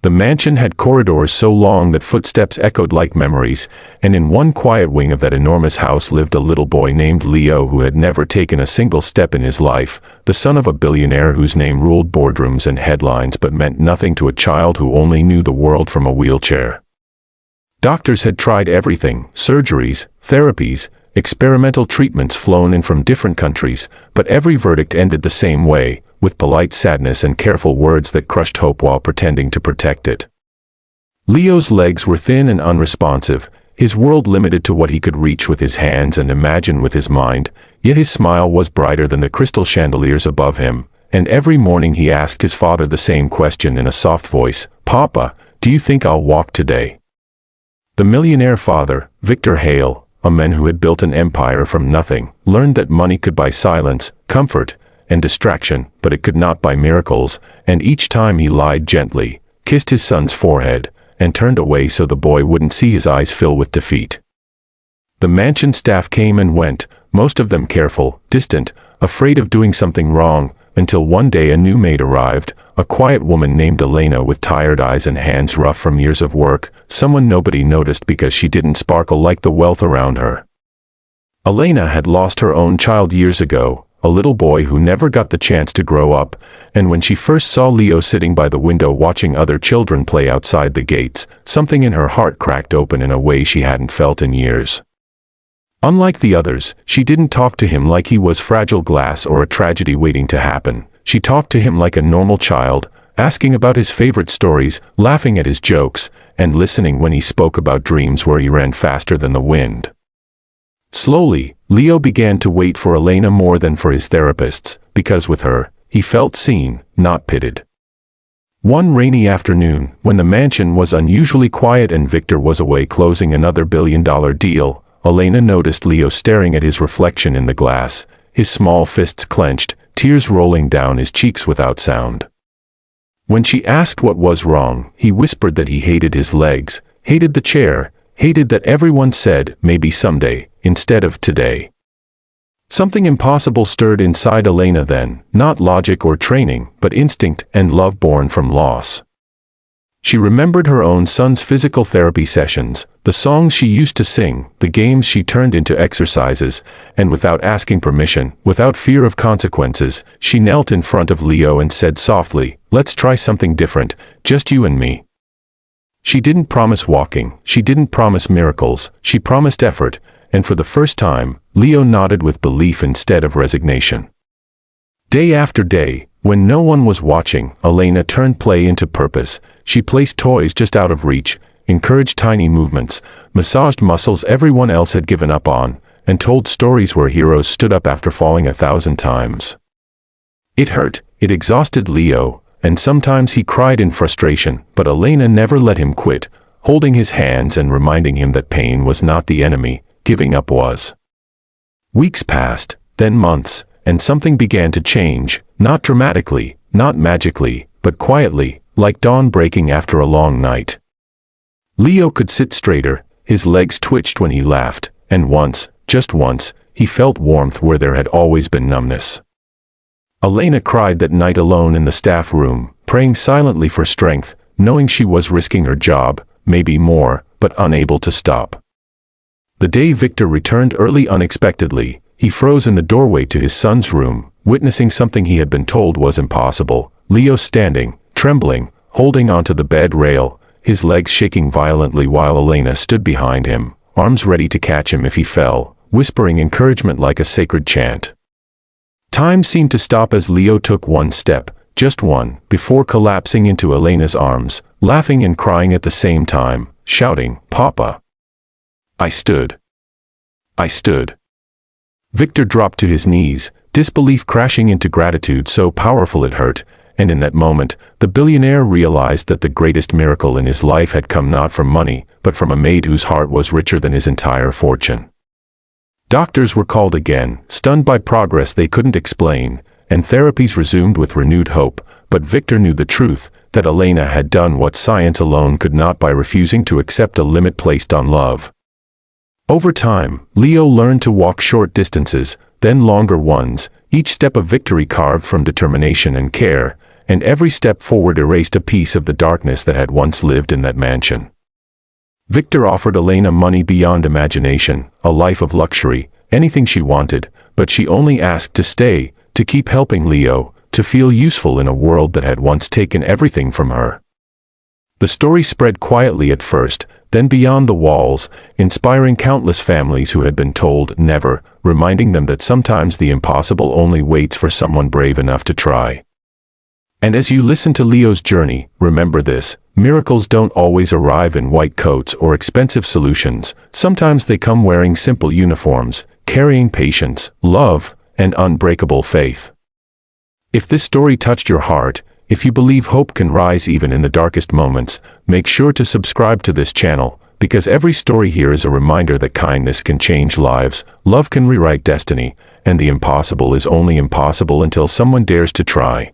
The mansion had corridors so long that footsteps echoed like memories, and in one quiet wing of that enormous house lived a little boy named Leo who had never taken a single step in his life, the son of a billionaire whose name ruled boardrooms and headlines but meant nothing to a child who only knew the world from a wheelchair. Doctors had tried everything: surgeries, therapies, experimental treatments flown in from different countries, but every verdict ended the same way, with polite sadness and careful words that crushed hope while pretending to protect it. Leo's legs were thin and unresponsive, his world limited to what he could reach with his hands and imagine with his mind, yet his smile was brighter than the crystal chandeliers above him, and every morning he asked his father the same question in a soft voice: "Papa, do you think I'll walk today?" The millionaire father, Victor Hale, a man who had built an empire from nothing, learned that money could buy silence, comfort, and distraction, but it could not buy miracles, and each time he lied gently, kissed his son's forehead, and turned away so the boy wouldn't see his eyes fill with defeat. The mansion staff came and went, most of them careful, distant, afraid of doing something wrong, until one day a new maid arrived, a quiet woman named Elena with tired eyes and hands rough from years of work, someone nobody noticed because she didn't sparkle like the wealth around her. Elena had lost her own child years ago, a little boy who never got the chance to grow up, and when she first saw Leo sitting by the window watching other children play outside the gates, something in her heart cracked open in a way she hadn't felt in years. Unlike the others, she didn't talk to him like he was fragile glass or a tragedy waiting to happen. She talked to him like a normal child, asking about his favorite stories, laughing at his jokes, and listening when he spoke about dreams where he ran faster than the wind. Slowly, Leo began to wait for Elena more than for his therapists, because with her, he felt seen, not pitied. One rainy afternoon, when the mansion was unusually quiet and Victor was away closing another billion-dollar deal, Elena noticed Leo staring at his reflection in the glass, his small fists clenched, tears rolling down his cheeks without sound. When she asked what was wrong, he whispered that he hated his legs, hated the chair, hated that everyone said, "Maybe someday," instead of "today." Something impossible stirred inside Elena then, not logic or training, but instinct and love born from loss. She remembered her own son's physical therapy sessions, the songs she used to sing, the games she turned into exercises, and without asking permission, without fear of consequences, she knelt in front of Leo and said softly, "Let's try something different, just you and me." She didn't promise walking, she didn't promise miracles, she promised effort, and for the first time, Leo nodded with belief instead of resignation. Day after day, when no one was watching, Elena turned play into purpose. She placed toys just out of reach, encouraged tiny movements, massaged muscles everyone else had given up on, and told stories where heroes stood up after falling 1,000 times. It hurt, it exhausted Leo, and sometimes he cried in frustration, but Elena never let him quit, holding his hands and reminding him that pain was not the enemy, giving up was. Weeks passed, then months, and something began to change, not dramatically, not magically, but quietly, like dawn breaking after a long night. Leo could sit straighter, his legs twitched when he laughed, and once, just once, he felt warmth where there had always been numbness. Elena cried that night alone in the staff room, praying silently for strength, knowing she was risking her job, maybe more, but unable to stop. The day Victor returned early unexpectedly, he froze in the doorway to his son's room, witnessing something he had been told was impossible. Leo standing, trembling, holding onto the bed rail, his legs shaking violently while Elena stood behind him, arms ready to catch him if he fell, whispering encouragement like a sacred chant. Time seemed to stop as Leo took one step, just one, before collapsing into Elena's arms, laughing and crying at the same time, shouting, "Papa!" I stood. Victor dropped to his knees, disbelief crashing into gratitude so powerful it hurt, and in that moment, the billionaire realized that the greatest miracle in his life had come not from money, but from a maid whose heart was richer than his entire fortune. Doctors were called again, stunned by progress they couldn't explain, and therapies resumed with renewed hope, but Victor knew the truth, that Elena had done what science alone could not by refusing to accept a limit placed on love. Over time, Leo learned to walk short distances, then longer ones, each step a victory carved from determination and care, and every step forward erased a piece of the darkness that had once lived in that mansion. Victor offered Elena money beyond imagination, a life of luxury, anything she wanted, but she only asked to stay, to keep helping Leo, to feel useful in a world that had once taken everything from her. The story spread quietly at first, then beyond the walls, inspiring countless families who had been told never, reminding them that sometimes the impossible only waits for someone brave enough to try. And as you listen to Leo's journey, remember this: miracles don't always arrive in white coats or expensive solutions. Sometimes they come wearing simple uniforms, carrying patience, love, and unbreakable faith. If this story touched your heart, if you believe hope can rise even in the darkest moments, make sure to subscribe to this channel, because every story here is a reminder that kindness can change lives, love can rewrite destiny, and the impossible is only impossible until someone dares to try.